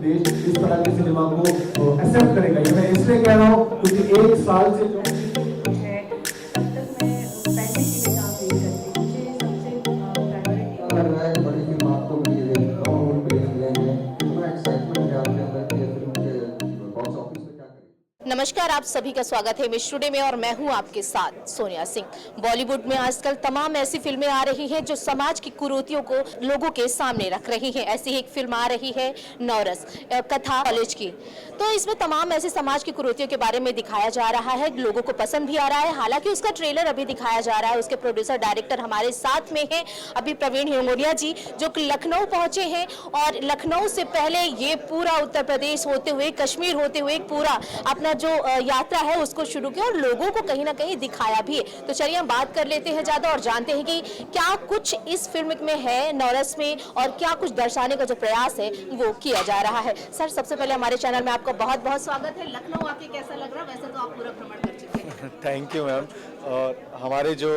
देश इस तरह के सिनेमा को एक्सेप्ट करेगा। ये मैं इसलिए कह रहा हूँ क्योंकि एक साल से जो है तब तक मैं पैसे के लिए काम नहीं करती। मुझे सबसे प्रायोरिटी लग रहा है बड़ी फिल्म आपको मिली है, 9 रुपये मिले हैं, कितना एक्साइटमेंट है आपके अंदर कि ये फिल्म के बॉक्स ऑफिस पे क्या करेगी? नमस्कार, आप सभी का स्वागत है मिस टुडे में और मैं हूं आपके साथ सोनिया सिंह। बॉलीवुड में आजकल तमाम ऐसी फिल्में आ रही हैं जो समाज की कुरीतियों को लोगों के सामने रख रही हैं। ऐसी एक फिल्म आ रही है नौरस, कथा कॉलेज की। तो इसमें तमाम ऐसे समाज की कुरीतियों के बारे में दिखाया जा रहा है, लोगों को पसंद भी आ रहा है। हालांकि उसका ट्रेलर अभी दिखाया जा रहा है। उसके प्रोड्यूसर डायरेक्टर हमारे साथ में हैं अभी प्रवीण हिंगोलिया जी, जो कि लखनऊ पहुंचे हैं और लखनऊ से पहले ये पूरा उत्तर प्रदेश होते हुए, कश्मीर होते हुए पूरा अपना जो यात्रा है उसको शुरू किया और लोगों को कहीं ना कहीं दिखाया भी है। तो चलिए हम बात कर लेते हैं ज्यादा और जानते हैं कि क्या कुछ इस फिल्म में है नौरस में और क्या कुछ दर्शाने का जो प्रयास है वो किया जा रहा है। सर, सबसे पहले हमारे चैनल में आपका बहुत बहुत स्वागत है। लखनऊ आके कैसा लग रहा है? वैसे तो आप पूरा भ्रमण कर चुके हैं। Thank you ma'am. और हमारे जो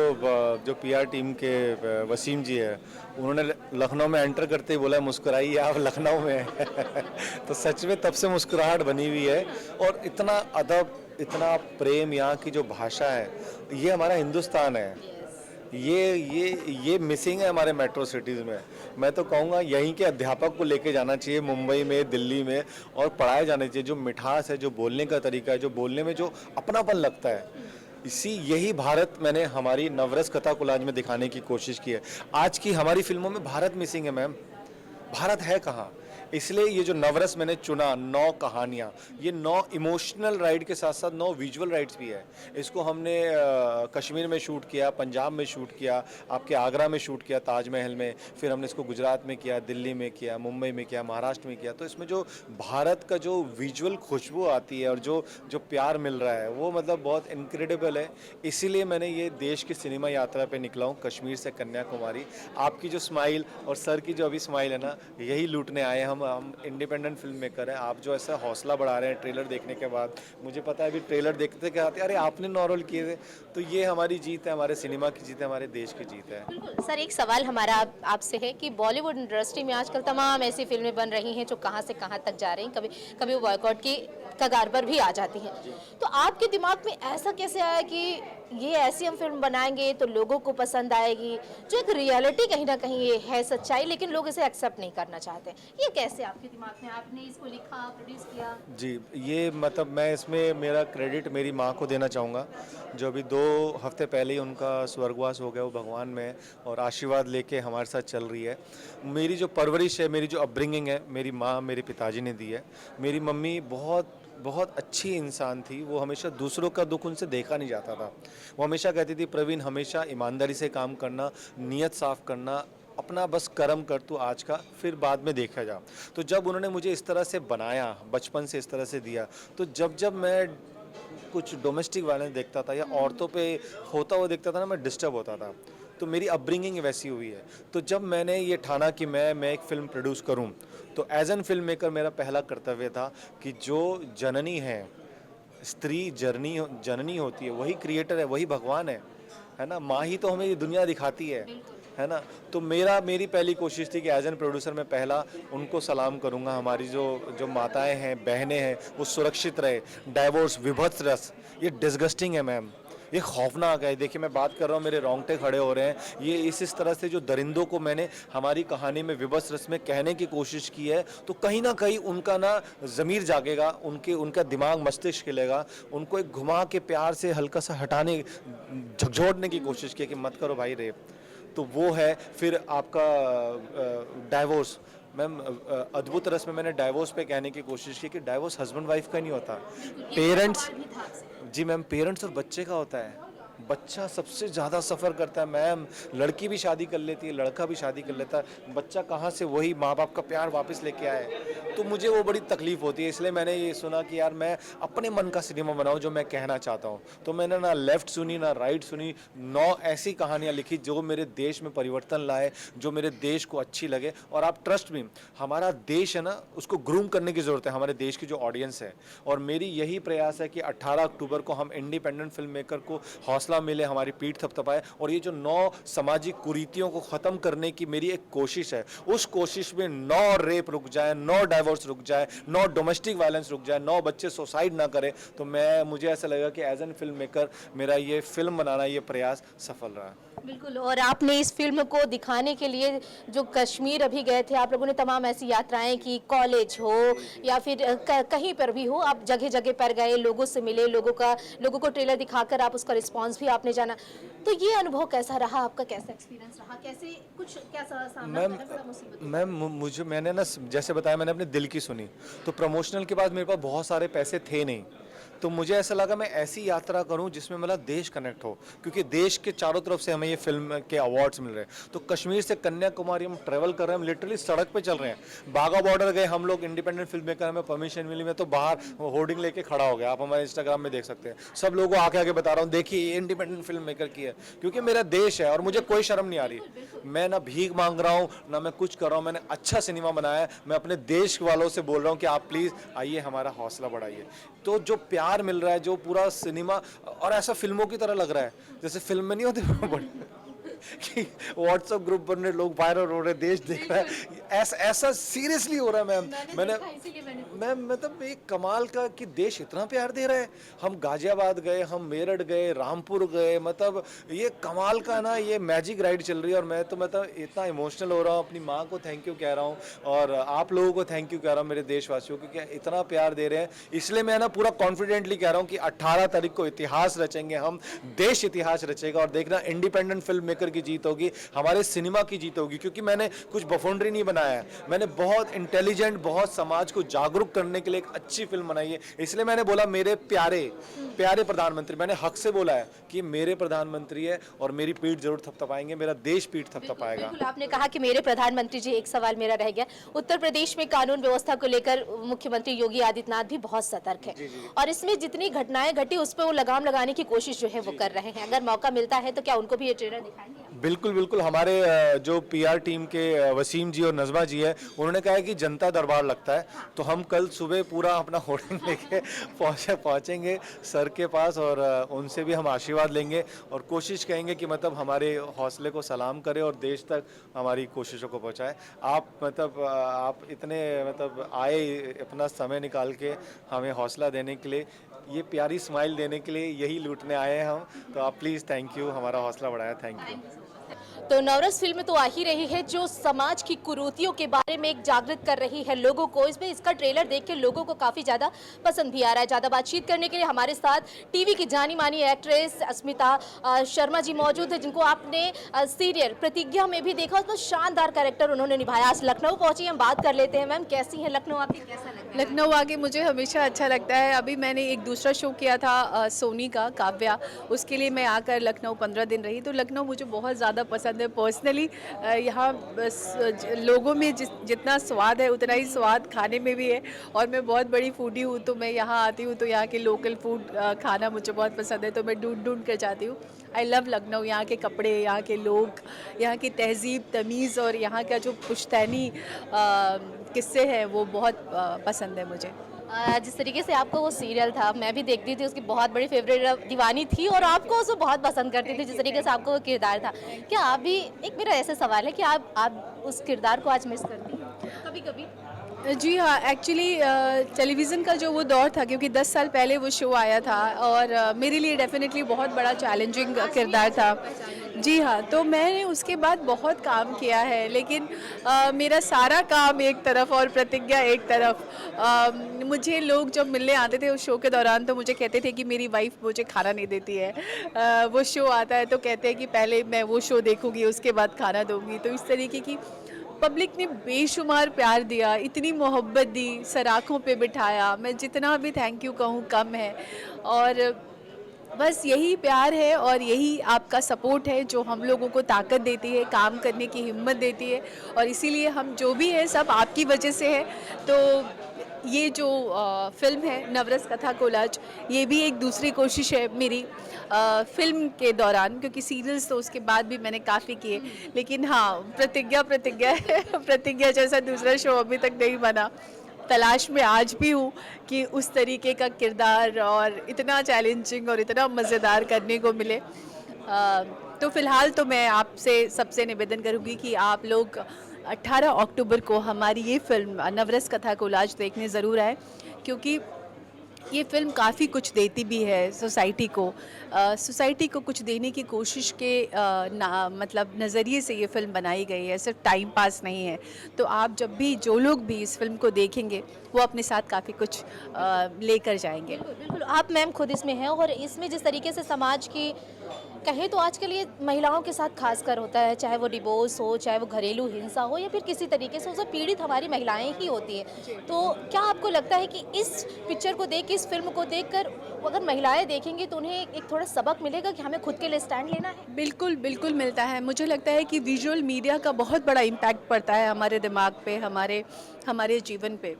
पीआर टीम के वसीम जी है, उन्होंने लखनऊ में एंटर करते ही बोला मुस्कुराइए आप लखनऊ में हैं। तो सच में तब से मुस्कुराहट बनी हुई है और इतना अदब, इतना प्रेम, यहाँ की जो भाषा है, ये हमारा हिंदुस्तान है। ये मिसिंग है हमारे मेट्रो सिटीज़ में। मैं तो कहूँगा यहीं के अध्यापक को लेके जाना चाहिए मुंबई में, दिल्ली में, और पढ़ाए जाने चाहिए। जो मिठास है, जो बोलने का तरीका है, जो बोलने में जो अपनापन लगता है, यही भारत मैंने हमारी नवरस कथा कोलाज में दिखाने की कोशिश की है। आज की हमारी फिल्मों में भारत मिसिंग है मैम। भारत है कहाँ? इसलिए ये जो नवरस मैंने चुना, 9 कहानियाँ, ये 9 इमोशनल राइड के साथ साथ 9 विजुअल राइड्स भी है। इसको हमने कश्मीर में शूट किया, पंजाब में शूट किया, आपके आगरा में शूट किया, ताजमहल में, फिर हमने इसको गुजरात में किया, दिल्ली में किया, मुंबई में किया, महाराष्ट्र में किया। तो इसमें जो भारत का जो विजुअल खुशबू आती है और जो प्यार मिल रहा है, वो मतलब बहुत इनक्रेडिबल है। इसीलिए मैंने ये देश की सिनेमा यात्रा पे निकला हूँ, कश्मीर से कन्याकुमारी। आपकी जो स्माइल और सर की जो अभी स्माइल है ना, यही लूटने आए हम इंडिपेंडेंट फिल्म मेकर हैं। आप जो ऐसा हौसला बढ़ा रहे हैं ट्रेलर देखने के बाद, मुझे पता है अभी ट्रेलर देखते के आते अरे आपने 9 रोल किए थे। तो ये हमारी जीत है, हमारे सिनेमा की जीत है, हमारे देश की जीत है। बिल्कुल सर, एक सवाल हमारा आपसे है कि बॉलीवुड इंडस्ट्री में आजकल तमाम ऐसी फिल्में बन रही हैं जो कहां से कहां तक जा रही हैं, कभी कभी वो बॉयकॉट की कगार पर भी आ जाती हैं। तो आपके दिमाग में ऐसा कैसे आया कि ये ऐसी हम फिल्म बनाएंगे तो लोगों को पसंद आएगी, जो एक रियलिटी कहीं ना कहीं ये है सच्चाई, लेकिन लोग इसे एक्सेप्ट नहीं करना चाहते? ये कैसे आपके दिमाग में, आपने इसको लिखा, प्रोड्यूस किया? जी, ये मतलब मैं इसमें मेरा क्रेडिट मेरी माँ को देना चाहूँगा, जो अभी 2 हफ्ते पहले ही उनका स्वर्गवास हो गया। वो भगवान में है और आशीर्वाद लेके हमारे साथ चल रही है। मेरी जो परवरिश है, मेरी जो अपब्रिंगिंग है, मेरी माँ, मेरे पिताजी ने दी है। मेरी मम्मी बहुत बहुत अच्छी इंसान थी। वो हमेशा दूसरों का दुख उनसे देखा नहीं जाता था। वो हमेशा कहती थी, प्रवीण हमेशा ईमानदारी से काम करना, नीयत साफ करना, अपना बस कर्म कर तू आज का, फिर बाद में देखा जा। तो जब उन्होंने मुझे इस तरह से बनाया, बचपन से इस तरह से दिया, तो जब जब मैं कुछ डोमेस्टिक वायलेंस देखता था या औरतों पे होता हुआ देखता था ना, मैं डिस्टर्ब होता था। तो मेरी अपब्रिंगिंग वैसी हुई है। तो जब मैंने ये ठाना कि मैं एक फ़िल्म प्रोड्यूस करूं, तो एज एन फिल्म मेकर मेरा पहला कर्तव्य था कि जो जननी है, स्त्री जननी होती है, वही क्रिएटर है, वही भगवान है ना। माँ ही तो हमें ये दुनिया दिखाती है ना। तो मेरी पहली कोशिश थी कि एज एन प्रोड्यूसर मैं पहला उनको सलाम करूंगा। हमारी जो माताएं हैं, बहनें हैं, वो सुरक्षित रहे। डाइवोर्स, विभत्स रस, ये डिस्गस्टिंग है मैम, ये खौफनाक है। देखिए मैं बात कर रहा हूँ, मेरे रोंगटे खड़े हो रहे हैं। ये इस तरह से जो दरिंदों को मैंने हमारी कहानी में विभत्स रस में कहने की कोशिश की है, तो कहीं ना कहीं उनका ना ज़मीर जागेगा, उनका दिमाग मस्तिष्क हिलेगा। उनको एक घुमा के प्यार से हल्का सा हटाने, झकझोरने की कोशिश की कि मत करो भाई रेप। तो वो है। फिर आपका डाइवोर्स, मैम अद्भुत रस में मैंने डाइवोर्स पे कहने की कोशिश की कि डाइवोर्स हस्बैंड वाइफ का नहीं होता, पेरेंट्स, जी मैम, पेरेंट्स और बच्चे का होता है। बच्चा सबसे ज़्यादा सफ़र करता है मैम। लड़की भी शादी कर लेती है, लड़का भी शादी कर लेता है, बच्चा कहाँ से वही माँ बाप का प्यार वापस लेके आए। तो मुझे वो बड़ी तकलीफ़ होती है। इसलिए मैंने ये सुना कि यार मैं अपने मन का सिनेमा बनाऊँ जो मैं कहना चाहता हूँ। तो मैंने ना लेफ़्ट सुनी ना राइट सुनी, 9 ऐसी कहानियाँ लिखी जो मेरे देश में परिवर्तन लाए, जो मेरे देश को अच्छी लगे। और आप ट्रस्ट मी, हमारा देश है ना, उसको ग्रूम करने की ज़रूरत है, हमारे देश की जो ऑडियंस है। और मेरी यही प्रयास है कि 18 अक्टूबर को हम इंडिपेंडेंट फिल्म मेकर को हौसला मौका मिले हमारी पीठ थपथपाए। और ये जो 9 सामाजिक कुरीतियों को ख़त्म करने की मेरी एक कोशिश है, उस कोशिश में 9 रेप रुक जाए, 9 डाइवोर्स रुक जाए, 9 डोमेस्टिक वायलेंस रुक जाए, 9 बच्चे सुसाइड ना करें, तो मुझे ऐसा लगा कि एज एन फिल्म मेकर मेरा ये फिल्म बनाना, ये प्रयास सफल रहा। बिल्कुल। और आपने इस फिल्म को दिखाने के लिए जो कश्मीर अभी गए थे, आप लोगों ने तमाम ऐसी यात्राएं की, कॉलेज हो या फिर कहीं पर भी हो, आप जगह जगह पर गए, लोगों से मिले, लोगों को ट्रेलर दिखाकर आप उसका रिस्पांस भी आपने जाना। तो ये अनुभव कैसा रहा आपका, कैसा एक्सपीरियंस रहा, कैसा सामना करना पड़ा मुसीबत? मैंने ना, जैसे बताया, मैंने अपने दिल की सुनी। तो प्रमोशनल के बाद मेरे पास बहुत सारे पैसे थे नहीं, तो मुझे ऐसा लगा मैं ऐसी यात्रा करूं जिसमें मतलब देश कनेक्ट हो, क्योंकि देश के चारों तरफ से हमें ये फिल्म के अवार्ड्स मिल रहे हैं। तो कश्मीर से कन्याकुमारी हम ट्रैवल कर रहे हैं, हम लिटरली सड़क पे चल रहे हैं। बाघा बॉर्डर गए हम लोग, इंडिपेंडेंट फिल्म मेकर, हमें परमिशन मिली, मैं तो बाहर होर्डिंग लेके खड़ा हो गया, आप हमारे इंस्टाग्राम में देख सकते हैं। सब लोगों को आके बता रहा हूँ, देखिए ये इंडिपेंडेंट फिल्म मेकर की है, क्योंकि मेरा देश है और मुझे कोई शर्म नहीं आ रही। मैं ना भीख मांग रहा हूँ, ना मैं कुछ कर रहा हूँ, मैंने अच्छा सिनेमा बनाया है। मैं अपने देश वालों से बोल रहा हूँ कि आप प्लीज़ आइए, हमारा हौसला बढ़ाइए। तो जो प्यार मिल रहा है, जो पूरा सिनेमा, और ऐसा फिल्मों की तरह लग रहा है जैसे फिल्म में नहीं होते कि व्हाट्सएप ग्रुप पर लोग वायरल हो रहे, देश देख रहा है, ऐसा सीरियसली हो रहा है। मैं मतलब एक कमाल का कि देश इतना प्यार दे रहा है। हम गाजियाबाद गए, हम मेरठ गए, रामपुर गए, मतलब ये कमाल का ना, ये मैजिक राइड चल रही है। और मैं तो मतलब इतना इमोशनल हो रहा हूँ, अपनी माँ को थैंक यू कह रहा हूँ और आप लोगों को थैंक यू कह रहा हूँ, मेरे देशवासियों, क्योंकि इतना प्यार दे रहे हैं। इसलिए मैं ना पूरा कॉन्फिडेंटली कह रहा हूँ कि 18 तारीख को इतिहास रचेंगे हम, देश इतिहास रचेगा। और देखना, इंडिपेंडेंट फिल्म मेकर की जीत होगी, हमारे सिनेमा की जीत होगी, क्योंकि मैंने कुछ बफोंडरी नहीं बनाया है, मैंने बहुत इंटेलिजेंट, बहुत समाज को जागरूक करने के लिए एक अच्छी फिल्म बनाई है। इसलिए मैंने बोला मेरे प्यारे प्यारे प्रधानमंत्री, मैंने हक से बोला है कि मेरे प्रधानमंत्री है और मेरी पीठ जरूर थपथपाएंगे, मेरा देश पीठ थपथपाएगा। बिल्कुल, आपने कहा कि मेरे प्रधानमंत्री जी, एक सवाल मेरा रह गया। उत्तर प्रदेश में कानून व्यवस्था को लेकर मुख्यमंत्री योगी आदित्यनाथ भी बहुत सतर्क है, और इसमें जितनी घटनाएं घटी उस पर वो लगाम लगाने की कोशिश जो है वो कर रहे हैं। अगर मौका मिलता है तो क्या उनको भी ये ट्रेलर दिखाएंगे? बिल्कुल बिल्कुल। हमारे जो पीआर टीम के वसीम जी और नज़मा जी है, उन्होंने कहा है कि जनता दरबार लगता है, तो हम कल सुबह पूरा अपना होर्डिंग लेके पहुंचेंगे सर के पास, और उनसे भी हम आशीर्वाद लेंगे और कोशिश करेंगे कि मतलब हमारे हौसले को सलाम करें और देश तक हमारी कोशिशों को पहुंचाएं। आप इतने मतलब आए, अपना समय निकाल के हमें हौसला देने के लिए, ये प्यारी स्माइल देने के लिए, यही लूटने आए हैं हम। तो आप प्लीज़ थैंक यू, हमारा हौसला बढ़ाया, थैंक यू। तो नवरस फिल्म तो आ ही रही है जो समाज की कुरीतियों के बारे में एक जागृत कर रही है लोगों को। इसमें इसका ट्रेलर देख के लोगों को काफ़ी ज़्यादा पसंद भी आ रहा है। ज़्यादा बातचीत करने के लिए हमारे साथ टीवी की जानी मानी एक्ट्रेस अस्मिता शर्मा जी मौजूद है, जिनको आपने सीरियल प्रतिज्ञा में भी देखा, उसमें शानदार कैरेक्टर उन्होंने निभाया। आज लखनऊ पहुंची, हम बात कर लेते हैं। मैम, कैसी है लखनऊ, आपकी कैसा लग रहा है? लखनऊ आके मुझे हमेशा अच्छा लगता है। अभी मैंने एक दूसरा शो किया था सोनी का, काव्या, उसके लिए मैं आकर लखनऊ 15 दिन रही। तो लखनऊ मुझे बहुत ज़्यादा पसंद है पर्सनली। यहाँ लोगों में जितना स्वाद है उतना ही स्वाद खाने में भी है, और मैं बहुत बड़ी फूडी हूँ, तो मैं यहाँ आती हूँ तो यहाँ के लोकल फूड खाना मुझे बहुत पसंद है, तो मैं ढूंढ कर जाती हूँ। आई लव लखनऊ, यहाँ के कपड़े, यहाँ के लोग, यहाँ की तहजीब तमीज़ और यहाँ का जो पुश्तैनी किस्से हैं वो बहुत पसंद है मुझे। जिस तरीके से आपको वो सीरियल था, मैं भी देखती थी, उसकी बहुत बड़ी फेवरेट दीवानी थी और आपको उसको बहुत पसंद करती थी, जिस तरीके से आपको वो किरदार था। क्या आप भी, एक मेरा ऐसा सवाल है कि आप उस किरदार को आज मिस करती हैं कभी कभी? जी हाँ, एक्चुअली टेलीविज़न का जो वो दौर था, क्योंकि 10 साल पहले वो शो आया था, और मेरे लिए डेफिनेटली बहुत बड़ा चैलेंजिंग किरदार था। जी हाँ, तो मैंने उसके बाद बहुत काम किया है, लेकिन मेरा सारा काम एक तरफ और प्रतिज्ञा एक तरफ। मुझे लोग जब मिलने आते थे उस शो के दौरान, तो मुझे कहते थे कि मेरी वाइफ मुझे खाना नहीं देती है। वो शो आता है तो कहते हैं कि पहले मैं वो शो देखूँगी, उसके बाद खाना दूँगी। तो इस तरीके की पब्लिक ने बेशुमार प्यार दिया, इतनी मोहब्बत दी, सराखों पे बिठाया। मैं जितना भी थैंक यू कहूँ कम है, और बस यही प्यार है और यही आपका सपोर्ट है जो हम लोगों को ताकत देती है, काम करने की हिम्मत देती है, और इसीलिए हम जो भी है सब आपकी वजह से है। तो ये जो फिल्म है नवरस कथा कोलाज, ये भी एक दूसरी कोशिश है मेरी फिल्म के दौरान, क्योंकि सीरियल्स तो उसके बाद भी मैंने काफ़ी किए, लेकिन हाँ, प्रतिज्ञा है। प्रतिज्ञा जैसा दूसरा शो अभी तक नहीं बना। तलाश में आज भी हूँ कि उस तरीके का किरदार और इतना चैलेंजिंग और इतना मज़ेदार करने को मिले। तो फिलहाल तो मैं आपसे सबसे निवेदन करूँगी कि आप लोग 18 अक्टूबर को हमारी ये फिल्म नवरस कथा कोलाज देखने ज़रूर आए, क्योंकि ये फिल्म काफ़ी कुछ देती भी है सोसाइटी को। सोसाइटी को कुछ देने की कोशिश के मतलब नज़रिए से ये फिल्म बनाई गई है, सिर्फ टाइम पास नहीं है। तो आप जब भी जो लोग भी इस फिल्म को देखेंगे वो अपने साथ काफ़ी कुछ लेकर जाएंगे। बिल्कुल, आप मैम खुद इसमें हैं और इसमें जिस तरीके से समाज की कहें तो आजकल ये महिलाओं के साथ खासकर होता है, चाहे वो डिवोर्स हो, चाहे वो घरेलू हिंसा हो या फिर किसी तरीके से उससे पीड़ित हमारी महिलाएं ही होती हैं। तो क्या आपको लगता है कि इस पिक्चर को देख के, इस फिल्म को देखकर अगर महिलाएं देखेंगी तो उन्हें एक थोड़ा सबक मिलेगा कि हमें खुद के लिए स्टैंड लेना है? बिल्कुल बिल्कुल मिलता है। मुझे लगता है कि विजुअल मीडिया का बहुत बड़ा इम्पैक्ट पड़ता है हमारे दिमाग पे, हमारे जीवन पे।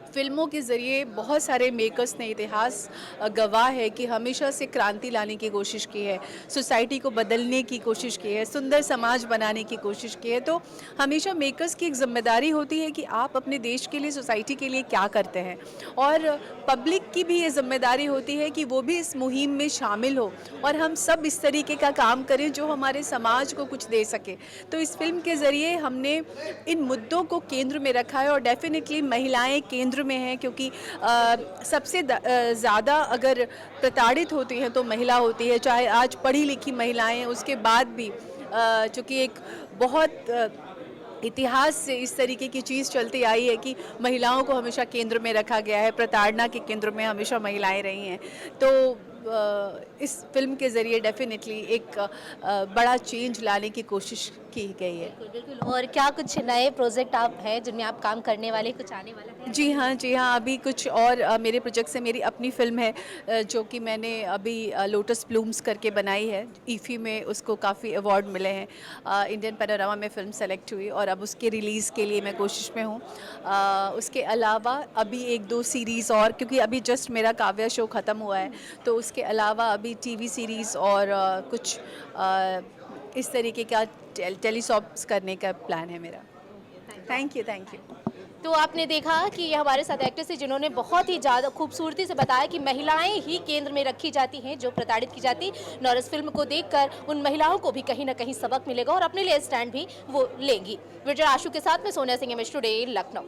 फिल्मों के ज़रिए बहुत सारे मेकर्स ने इतिहास गवाह है कि हमेशा से क्रांति लाने की कोशिश की है, सोसाइटी को बदलने की कोशिश की है, सुंदर समाज बनाने की कोशिश की है। तो हमेशा मेकर्स की एक जिम्मेदारी होती है कि आप अपने देश के लिए, सोसाइटी के लिए क्या करते हैं, और पब्लिक की भी ये जिम्मेदारी होती है कि वो भी इस मुहिम में शामिल हो और हम सब इस तरीके का काम करें जो हमारे समाज को कुछ दे सके। तो इस फिल्म के ज़रिए हमने इन मुद्दों को केंद्र में रखा है और डेफिनेटली महिलाएं केंद्र में हैं, क्योंकि सबसे ज़्यादा अगर प्रताड़ित होती हैं तो महिला होती है। चाहे आज पढ़ी लिखी महिलाएं, उसके बाद भी चूँकि एक बहुत इतिहास से इस तरीके की चीज़ चलती आई है कि महिलाओं को हमेशा केंद्र में रखा गया है, प्रताड़ना के केंद्र में हमेशा महिलाएं रही हैं। तो इस फिल्म के ज़रिए डेफिनेटली एक बड़ा चेंज लाने की कोशिश की गई है। बिल्कुल। और क्या कुछ नए प्रोजेक्ट आप हैं जिनमें आप काम करने वाले, कुछ आने वाला है? जी हाँ, अभी कुछ और मेरे प्रोजेक्ट से मेरी अपनी फ़िल्म है जो कि मैंने अभी लोटस ब्लूम्स करके बनाई है। ईफी में उसको काफ़ी अवार्ड मिले हैं, इंडियन पैनोरामा में फ़िल्म सेलेक्ट हुई और अब उसके रिलीज़ के लिए मैं कोशिश में हूँ। उसके अलावा अभी 1-2 सीरीज़ और, क्योंकि अभी जस्ट मेरा काव्या शो ख़त्म हुआ है, तो उसके अलावा अभी टीवी सीरीज़ और कुछ इस तरीके का टेलीसॉप्स करने का प्लान है मेरा। Thank you. तो आपने देखा कि ये हमारे साथ एक्ट्रेस है जिन्होंने बहुत ही ज़्यादा खूबसूरती से बताया कि महिलाएं ही केंद्र में रखी जाती हैं जो प्रताड़ित की जाती। नवरस फिल्म को देखकर उन महिलाओं को भी कहीं ना कहीं सबक मिलेगा और अपने लिए स्टैंड भी वो लेंगी। विजय आशु के साथ में सोनिया सिंह, MS टुडे, लखनऊ।